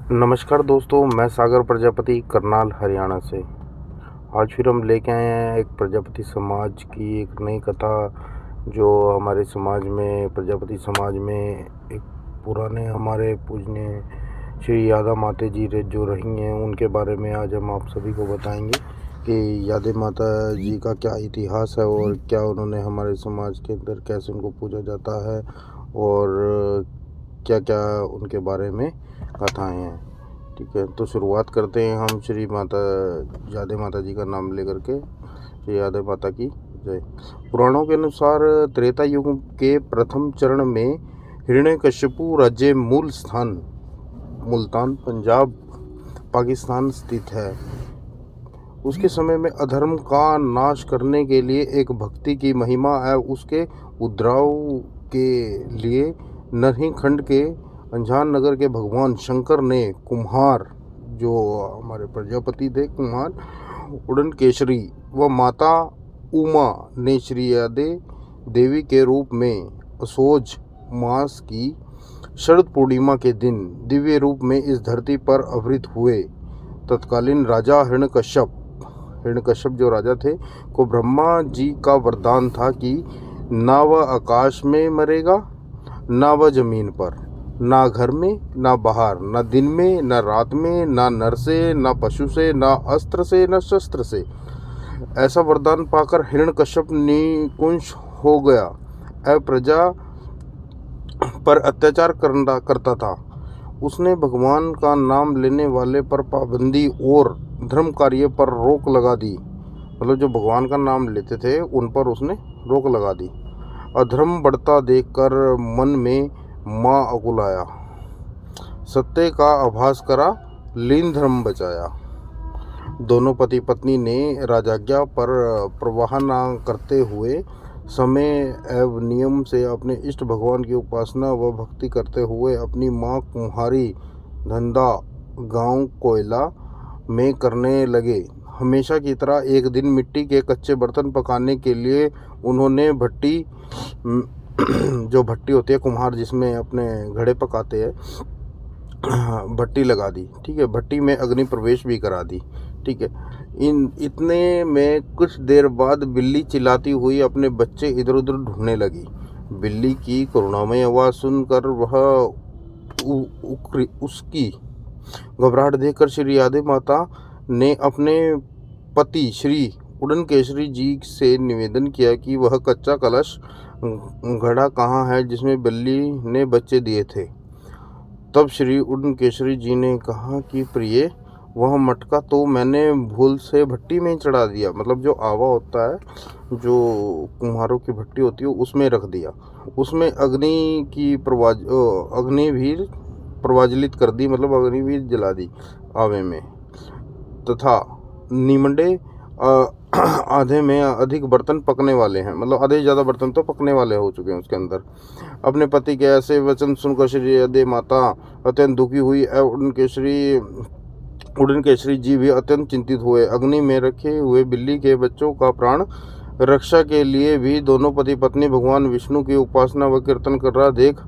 नमस्कार दोस्तों, मैं सागर प्रजापति करनाल हरियाणा से। आज फिर हम लेके आए हैं एक प्रजापति समाज की एक नई कथा। जो हमारे समाज में, प्रजापति समाज में, एक पुराने हमारे पूजनीय श्री यादा माता जी जो रही हैं, उनके बारे में आज हम आप सभी को बताएंगे कि यादा माता जी का क्या इतिहास है और क्या उन्होंने हमारे समाज के अंदर कैसे उनको पूजा जाता है और क्या क्या उनके बारे में कथाएं हैं। ठीक है, तो शुरुआत करते हैं हम श्री माता यादा माता जी का नाम लेकर के। श्री यादा माता की जय। पुराणों के अनुसार त्रेता युग के प्रथम चरण में हिरण्यकश्यपु राज्य मुल्तान पंजाब पाकिस्तान स्थित है। उसके समय में अधर्म का नाश करने के लिए एक भक्ति की महिमा एवं उसके उद्धार के लिए नरहिंखंड के अंजान नगर के भगवान शंकर ने कुम्हार, जो हमारे प्रजापति थे कुम्हार उड़नकेशरी, व माता उमा ने श्री यादे देवी के रूप में असोज मास की शरद पूर्णिमा के दिन दिव्य रूप में इस धरती पर अवतरित हुए। तत्कालीन राजा हिरण्यकश्यप जो राजा थे को ब्रह्मा जी का वरदान था कि ना वह आकाश में मरेगा, ना वह जमीन पर, ना घर में, ना बाहर, ना दिन में, ना रात में, ना नर से, ना पशु से, ना अस्त्र से, ना शस्त्र से। ऐसा वरदान पाकर हिरण्यकश्यप निकुंज हो गया एवं प्रजा पर अत्याचार करता था। उसने भगवान का नाम लेने वाले पर पाबंदी और धर्म कार्य पर रोक लगा दी। मतलब जो भगवान का नाम लेते थे उन पर उसने रोक लगा दी। अधर्म बढ़ता देखकर मन में माँ अकुलाया, सत्य का आभास करा, लीन धर्म बचाया। दोनों पति पत्नी ने राजाज्ञा पर प्रवाह न करते हुए समय एवं नियम से अपने इष्ट भगवान की उपासना व भक्ति करते हुए अपनी माँ कुम्हारी धंधा गांव कोयला में करने लगे। हमेशा की तरह एक दिन मिट्टी के कच्चे बर्तन पकाने के लिए उन्होंने भट्टी जो भट्टी होती है कुम्हार जिसमें अपने घड़े पकाते हैं, भट्टी लगा दी। ठीक है, भट्टी में अग्नि प्रवेश भी करा दी। ठीक है, इतने में कुछ देर बाद बिल्ली चिल्लाती हुई अपने बच्चे इधर उधर ढूंढने लगी। बिल्ली की करुणामय आवाज़ सुनकर वह उसकी घबराहट देखकर श्री यादा माता ने अपने पति श्री उड़नकेशरी जी से निवेदन किया कि वह कच्चा कलश घड़ा कहाँ है जिसमें बिल्ली ने बच्चे दिए थे। तब श्री उड़नकेशरी जी ने कहा कि प्रिय, वह मटका तो मैंने भूल से भट्टी में चढ़ा दिया। मतलब जो आवा होता है, जो कुम्हारों की भट्टी होती है, उसमें रख दिया। उसमें अग्नि भी प्रज्वलित कर दी, मतलब अग्नि भी जला दी आवे में। तथा निमंडे आधे में अधिक बर्तन पकने वाले हैं, मतलब आधे ज़्यादा बर्तन तो पकने वाले हो चुके हैं उसके अंदर। अपने पति के ऐसे वचन सुनकर श्री यादा माता अत्यंत दुखी हुई एवं उड़नकेशरी जी भी अत्यंत चिंतित हुए। अग्नि में रखे हुए बिल्ली के बच्चों का प्राण रक्षा के लिए भी दोनों पति पत्नी भगवान विष्णु की उपासना व कीर्तन कर रहा देख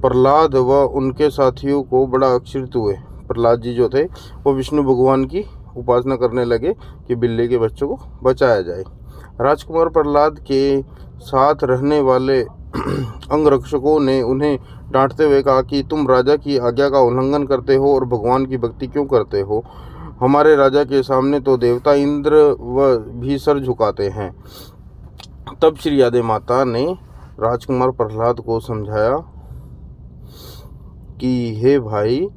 प्रहलाद व उनके साथियों को बड़ा आश्चर्य हुए। प्रहलाद जी जो थे वो विष्णु भगवान की उपासना करने लगे कि बिल्ली के बच्चों को बचाया जाए। राजकुमार प्रहलाद के साथ रहने वाले अंगरक्षकों ने उन्हें डांटते हुए कहा कि तुम राजा की आज्ञा का उल्लंघन करते हो और भगवान की भक्ति क्यों करते हो। हमारे राजा के सामने तो देवता इंद्र व भी सर झुकाते हैं। तब श्री यादा माता ने राजकुमार प्रहलाद को समझाया कि हे भाई,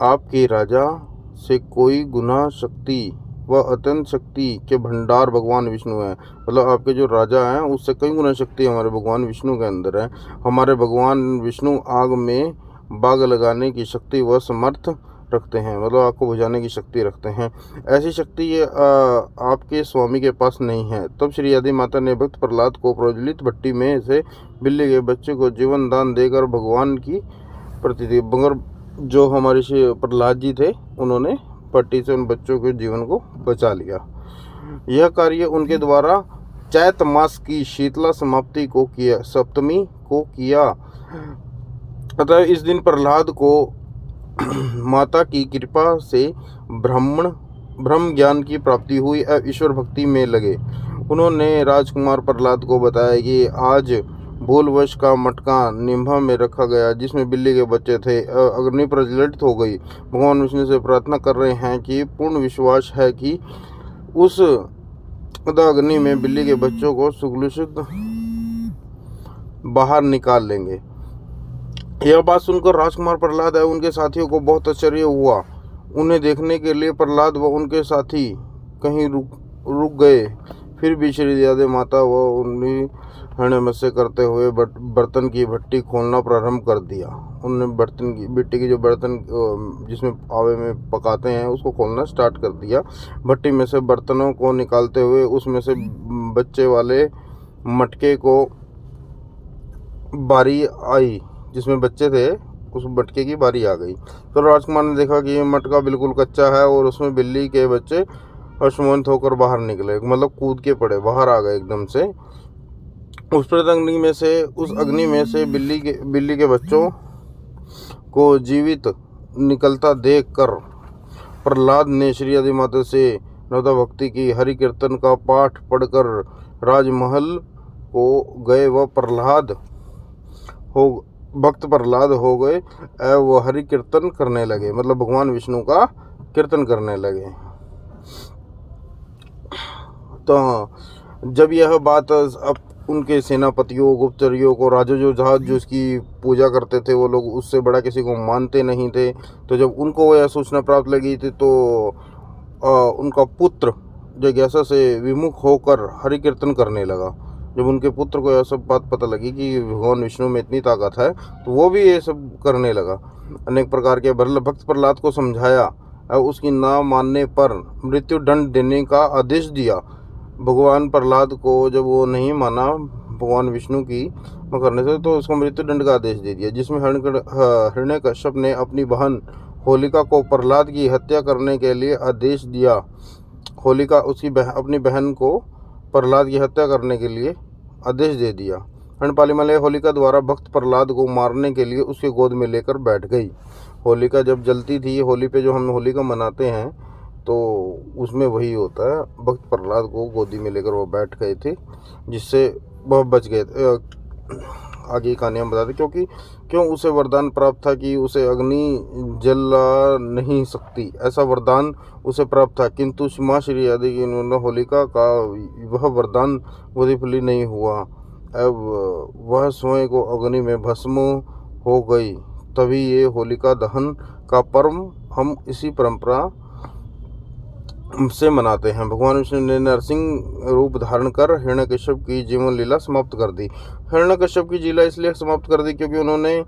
आपके राजा से कोई गुना शक्ति व अत्यंत शक्ति के भंडार भगवान विष्णु हैं। मतलब आपके जो राजा हैं उससे कई गुना शक्ति हमारे भगवान विष्णु के अंदर है। हमारे भगवान विष्णु आग में बाग लगाने की शक्ति व समर्थ रखते हैं, मतलब आग को बुझाने की शक्ति रखते हैं। ऐसी शक्ति ये आपके स्वामी के पास नहीं है। तब श्री यादा माता ने भक्त प्रहलाद को प्रज्वलित भट्टी में से बिल्ली के बच्चे को जीवन दान देकर भगवान की प्रति मगर जो हमारे श्री प्रहलाद जी थे उन्होंने भट्टी से उन बच्चों के जीवन को बचा लिया। यह कार्य उनके द्वारा चैत मास की शीतला समाप्ति को सप्तमी को किया। अतः इस दिन प्रहलाद को माता की कृपा से ब्रह्म ज्ञान की प्राप्ति हुई और ईश्वर भक्ति में लगे। उन्होंने राजकुमार प्रहलाद को बताया कि आज भूलवश का मटका निम्भा में रखा गया जिसमें बिल्ली के बच्चे थे, अग्नि प्रज्वलित हो गई। भगवान विष्णु से प्रार्थना कर रहे हैं कि पूर्ण विश्वास है कि उस अग्नि में बिल्ली के बच्चों को सुगलित बाहर निकाल लेंगे। यह बात सुनकर राजकुमार प्रहलाद और उनके साथियों को बहुत आश्चर्य हुआ। उन्हें देखने के लिए प्रहलाद व उनके साथी कहीं रुक गए। फिर भी श्री देवी माता व उन्हें हणमस्से करते हुए बर्तन की भट्टी खोलना प्रारंभ कर दिया। उन्होंने बर्तन की मिट्टी की जो बर्तन जिसमें आवे में पकाते हैं उसको खोलना स्टार्ट कर दिया। भट्टी में से बर्तनों को निकालते हुए उसमें से बच्चे वाले मटके को बारी आई, जिसमें बच्चे थे उस मटके की बारी आ गई। तो राजकुमार ने देखा कि ये मटका बिल्कुल कच्चा है और उसमें बिल्ली के बच्चे अश्वमंत होकर बाहर निकले, मतलब कूद के पड़े बाहर आ गए एकदम से। उस अग्नि में से बिल्ली के बच्चों को जीवित निकलता देखकर प्रहलाद ने श्री आदि माता से नवदा भक्ति की हरि कीर्तन का पाठ पढ़कर राजमहल को गए व भक्त प्रहलाद हो गए। वो हरि कीर्तन करने लगे, मतलब भगवान विष्णु का कीर्तन करने लगे। तो जब यह बात अब उनके सेनापतियों, गुप्तचरों को, राजा जो उसकी पूजा करते थे, वो लोग उससे बड़ा किसी को मानते नहीं थे। तो जब उनको यह सूचना प्राप्त लगी थी तो उनका पुत्र जिज्ञासा से विमुख होकर हरि कीर्तन करने लगा। जब उनके पुत्र को यह सब बात पता लगी कि भगवान विष्णु में इतनी ताकत है तो वो भी ये सब करने लगा। अनेक प्रकार के भक्त प्रहलाद को समझाया और उसकी ना मानने पर मृत्यु दंड देने का आदेश दिया। भगवान प्रहलाद को जब वो नहीं माना भगवान विष्णु की करने से तो उसको मृत्यु दंड का आदेश दे दिया, जिसमें हिरण्यकश्यप ने अपनी बहन होलिका को प्रहलाद की हत्या करने के लिए आदेश दिया। होलिका अपनी बहन को प्रहलाद की हत्या करने के लिए आदेश दे दिया। हिरण्यपालिमाला होलिका द्वारा भक्त प्रहलाद को मारने के लिए उसके गोद में लेकर बैठ गई। होलिका जब जलती थी, होली पे जो हम होलिका मनाते हैं तो उसमें वही होता है, भक्त प्रहलाद को गोदी में लेकर वो बैठ गए थे, जिससे वह बच गए। आगे की कहानी हम बताते क्यों उसे वरदान प्राप्त था कि उसे अग्नि जला नहीं सकती, ऐसा वरदान उसे प्राप्त था। किंतु माँ श्री आदि की होलिका का वह वरदान फली नहीं हुआ। अब वह स्वयं को अग्नि में भस्म हो गई। तभी ये होलिका दहन का पर्व हम इसी परंपरा से मनाते हैं। भगवान विष्णु ने नरसिंह रूप धारण कर हिरण्यकश्यप की जीवन लीला समाप्त कर दी। हिरण्यकश्यप की लीला इसलिए समाप्त कर दी क्योंकि उन्होंने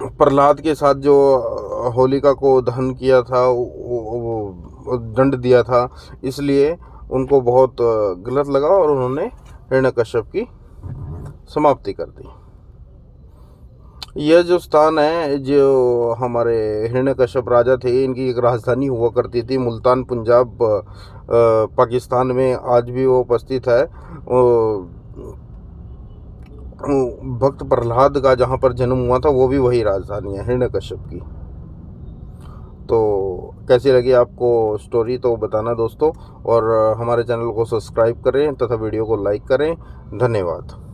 प्रहलाद के साथ जो होलिका को दहन किया था, वो दंड दिया था, इसलिए उनको बहुत गलत लगा और उन्होंने हिरण्यकश्यप की समाप्ति कर दी। यह जो स्थान है, जो हमारे हिरण्यकश्यप राजा थे, इनकी एक राजधानी हुआ करती थी मुल्तान, पंजाब, पाकिस्तान में आज भी वो उपस्थित है। भक्त प्रहलाद का जहाँ पर जन्म हुआ था वो भी वही राजधानी है हिरण्यकश्यप की। तो कैसी लगी आपको स्टोरी तो बताना दोस्तों, और हमारे चैनल को सब्सक्राइब करें तथा वीडियो को लाइक करें। धन्यवाद।